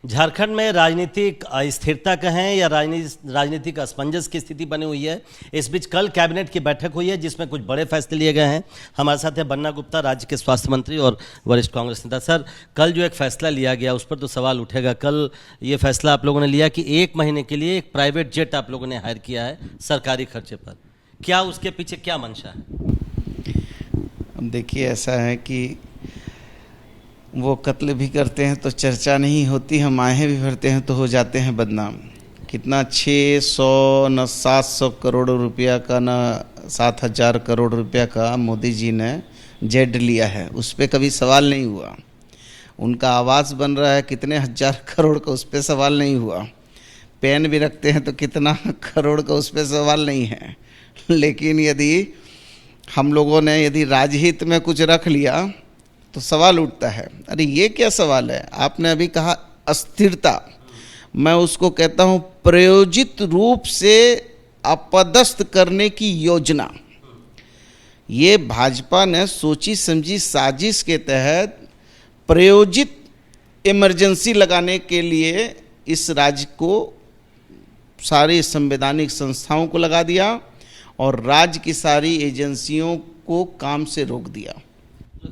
झारखंड में राजनीतिक अस्थिरता कहें या राजनीतिक असमंजस की स्थिति बनी हुई है। इस बीच कल कैबिनेट की बैठक हुई है जिसमें कुछ बड़े फैसले लिए गए हैं। हमारे साथ है बन्ना गुप्ता, राज्य के स्वास्थ्य मंत्री और वरिष्ठ कांग्रेस नेता। सर, कल जो एक फैसला लिया गया उस पर तो सवाल उठेगा। कल ये फैसला आप लोगों ने लिया कि 1 महीने के लिए एक प्राइवेट जेट आप लोगों ने हायर किया है सरकारी खर्चे पर। क्या उसके पीछे क्या मंशा है? अब देखिए, ऐसा है कि वो कत्ल भी करते हैं तो चर्चा नहीं होती, हम आहें भी भरते हैं तो हो जाते हैं बदनाम। कितना 600 न 700 करोड़ रुपया का न 7,000 करोड़ रुपया का मोदी जी ने जेट लिया है, उस पर कभी सवाल नहीं हुआ। उनका आवास बन रहा है कितने हजार करोड़ का, उस पर सवाल नहीं हुआ। पेन भी रखते हैं तो कितना करोड़ का, उस पर सवाल नहीं है। लेकिन यदि हम लोगों ने यदि राजहित में कुछ रख लिया तो सवाल उठता है। अरे ये क्या सवाल है? आपने अभी कहा अस्थिरता, मैं उसको कहता हूँ प्रायोजित रूप से अपदस्थ करने की योजना। ये भाजपा ने सोची समझी साजिश के तहत प्रायोजित इमरजेंसी लगाने के लिए इस राज्य को, सारी संवैधानिक संस्थाओं को लगा दिया और राज्य की सारी एजेंसियों को काम से रोक दिया।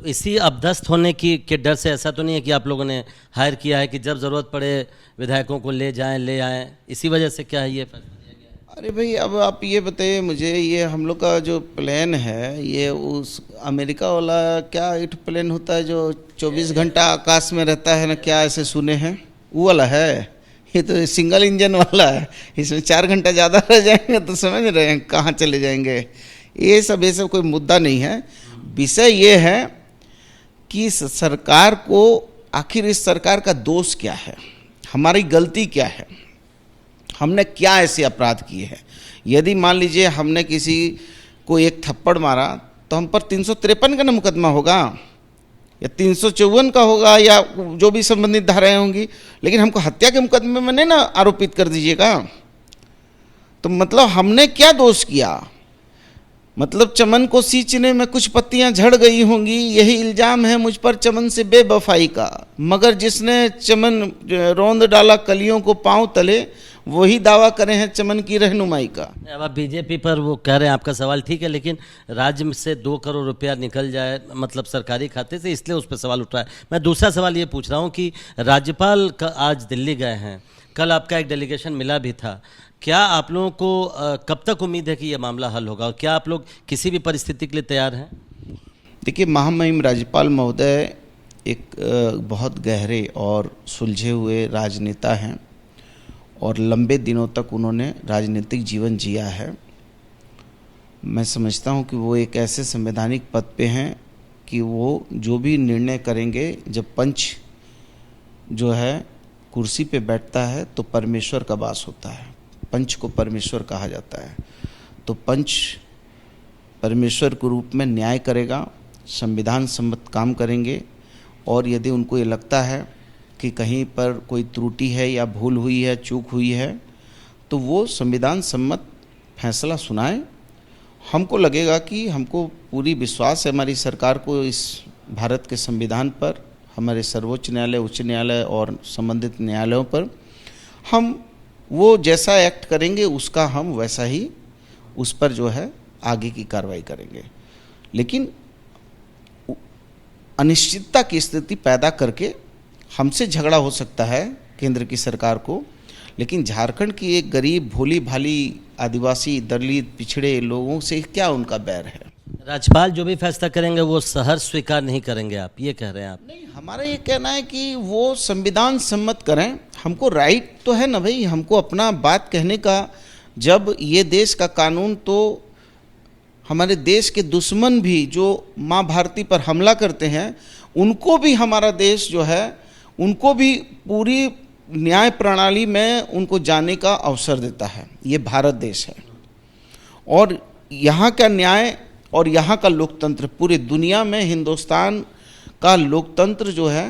इसी अपदस्थ होने की के डर से ऐसा तो नहीं है कि आप लोगों ने हायर किया है कि जब ज़रूरत पड़े विधायकों को ले जाएं ले आएं, इसी वजह से क्या है ये फैसला लिया गया? अरे भाई, अब आप ये बताइए मुझे, ये हम लोग का जो प्लेन है, ये उस अमेरिका वाला क्या एक प्लेन होता है जो 24 घंटा आकाश में रहता है ना, क्या ऐसे सुने हैं? वो वाला है? ये तो सिंगल इंजन वाला है, इसमें 4 घंटा ज़्यादा रह जाएंगे तो समझ रहे हैं कहाँ चले जाएंगे। ये सब कोई मुद्दा नहीं है। विषय ये है कि सरकार को, आखिर इस सरकार का दोष क्या है, हमारी गलती क्या है, हमने क्या ऐसे अपराध किए हैं। यदि मान लीजिए हमने किसी को एक थप्पड़ मारा तो हम पर 353 का ना मुकदमा होगा या 354 का होगा या जो भी संबंधित धाराएं होंगी, लेकिन हमको हत्या के मुकदमे में नहीं ना आरोपित कर दीजिएगा। तो मतलब हमने क्या दोष किया? मतलब चमन को सींचने में कुछ पत्तियां झड़ गई होंगी, यही इल्जाम है मुझ पर चमन से बेवफाई का। मगर जिसने चमन रौंद डाला कलियों को पांव तले, वही दावा करे हैं चमन की रहनुमाई का। अब आप बीजेपी पर वो कह रहे हैं, आपका सवाल ठीक है, लेकिन राज्य से 2 करोड़ रुपया निकल जाए मतलब सरकारी खाते से, इसलिए उस पर सवाल उठ रहा है। मैं दूसरा सवाल ये पूछ रहा हूँ कि राज्यपाल आज दिल्ली गए हैं, कल आपका एक डेलीगेशन मिला भी था। क्या आप लोगों को कब तक उम्मीद है कि यह मामला हल होगा और क्या आप लोग किसी भी परिस्थिति के लिए तैयार हैं? देखिए, महामहिम राज्यपाल महोदय एक बहुत गहरे और सुलझे हुए राजनेता हैं और लंबे दिनों तक उन्होंने राजनीतिक जीवन जिया है। मैं समझता हूं कि वो एक ऐसे संवैधानिक पद पे हैं कि वो जो भी निर्णय करेंगे, जब पंच जो है कुर्सी पे बैठता है तो परमेश्वर का वास होता है। पंच को परमेश्वर कहा जाता है, तो पंच परमेश्वर के रूप में न्याय करेगा, संविधान सम्मत काम करेंगे। और यदि उनको ये लगता है कि कहीं पर कोई त्रुटि है या भूल हुई है, चूक हुई है, तो वो संविधान सम्मत फैसला सुनाए। हमको लगेगा कि हमको पूरी विश्वास है हमारी सरकार को इस भारत के संविधान पर, हमारे सर्वोच्च न्यायालय, उच्च न्यायालय और संबंधित न्यायालयों पर। हम वो जैसा एक्ट करेंगे उसका हम वैसा ही उस पर जो है आगे की कार्रवाई करेंगे। लेकिन अनिश्चितता की स्थिति पैदा करके हमसे झगड़ा हो सकता है केंद्र की सरकार को, लेकिन झारखंड की एक गरीब भोली भाली आदिवासी दलित पिछड़े लोगों से क्या उनका बैर है? राज्यपाल जो भी फैसला करेंगे वो सहर्ष स्वीकार नहीं करेंगे, आप ये कह रहे हैं? आप नहीं, हमारा ये कहना है कि वो संविधान सम्मत करें। हमको राइट तो है ना भाई, हमको अपना बात कहने का। जब ये देश का कानून, तो हमारे देश के दुश्मन भी जो माँ भारती पर हमला करते हैं, उनको भी हमारा देश जो है, उनको भी पूरी न्याय प्रणाली में उनको जाने का अवसर देता है। ये भारत देश है और यहाँ का न्याय और यहाँ का लोकतंत्र पूरी दुनिया में, हिंदुस्तान का लोकतंत्र जो है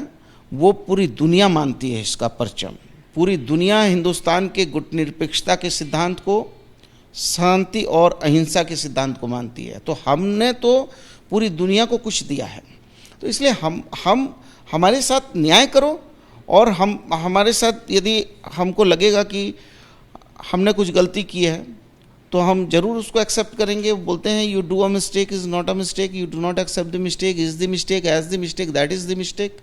वो पूरी दुनिया मानती है। इसका परचम पूरी दुनिया हिंदुस्तान के गुटनिरपेक्षता के सिद्धांत को, शांति और अहिंसा के सिद्धांत को मानती है। तो हमने तो पूरी दुनिया को कुछ दिया है, तो इसलिए हम हमारे साथ न्याय करो और हम हमारे साथ यदि हमको लगेगा कि हमने कुछ गलती की है तो हम जरूर उसको एक्सेप्ट करेंगे। बोलते हैं you do a mistake is not a mistake, you do not accept the mistake is the mistake, as the mistake that is the mistake.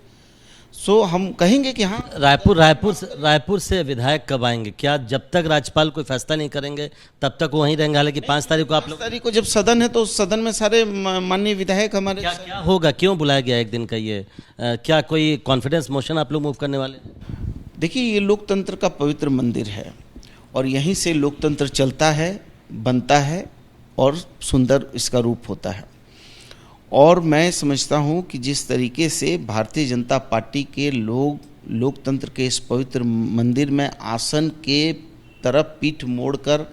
So हम कहेंगे कि हाँ। रायपुर से विधायक कब आएंगे? क्या जब तक राज्यपाल कोई फैसला नहीं करेंगे तब तक वहीं रहेंगे? हालांकि 5 तारीख को आप लोग 5 तारीख को जब सदन है तो उस सदन में सारे माननीय विधायक हमारे क्या होगा? क्यों बुलाया गया एक दिन का ये? क्या कोई कॉन्फिडेंस मोशन आप लोग मूव करने वाले हैं? देखिए, ये लोकतंत्र का पवित्र मंदिर है और यहीं से लोकतंत्र चलता है, बनता है और सुंदर इसका रूप होता है। और मैं समझता हूँ कि जिस तरीके से भारतीय जनता पार्टी के लोग लोकतंत्र के इस पवित्र मंदिर में आसन के तरफ पीठ मोड़कर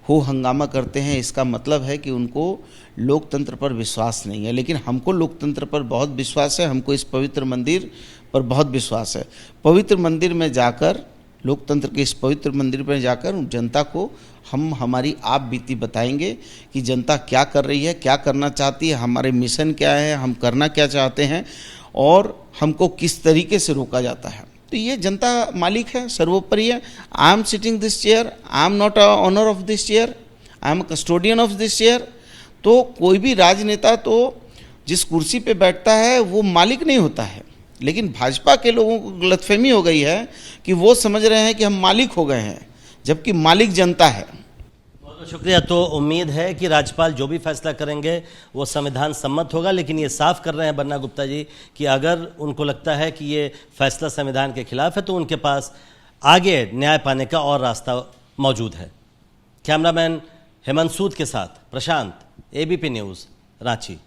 हो हंगामा करते हैं, इसका मतलब है कि उनको लोकतंत्र पर विश्वास नहीं है। लेकिन हमको लोकतंत्र पर बहुत विश्वास है, हमको इस पवित्र मंदिर पर बहुत विश्वास है। पवित्र मंदिर में जाकर, लोकतंत्र के इस पवित्र मंदिर पर जाकर जनता को हम हमारी आप बीती बताएंगे कि जनता क्या कर रही है, क्या करना चाहती है, हमारे मिशन क्या है, हम करना क्या चाहते हैं और हमको किस तरीके से रोका जाता है। तो ये जनता मालिक है, सर्वोपरि है। I am sitting this chair, I am not a owner of this chair, I am a custodian of this chair. तो कोई भी राजनेता तो जिस कुर्सी पे बैठता है वो मालिक नहीं होता है। लेकिन भाजपा के लोगों को गलतफहमी हो गई है कि वो समझ रहे हैं कि हम मालिक हो गए हैं, जबकि मालिक जनता है। बहुत शुक्रिया। तो उम्मीद है कि राज्यपाल जो भी फैसला करेंगे वो संविधान सम्मत होगा, लेकिन ये साफ कर रहे हैं बन्ना गुप्ता जी कि अगर उनको लगता है कि ये फैसला संविधान के खिलाफ है तो उनके पास आगे न्याय पाने का और रास्ता मौजूद है। कैमरामैन हेमंत सूद के साथ प्रशांत, एबीपी न्यूज़, रांची।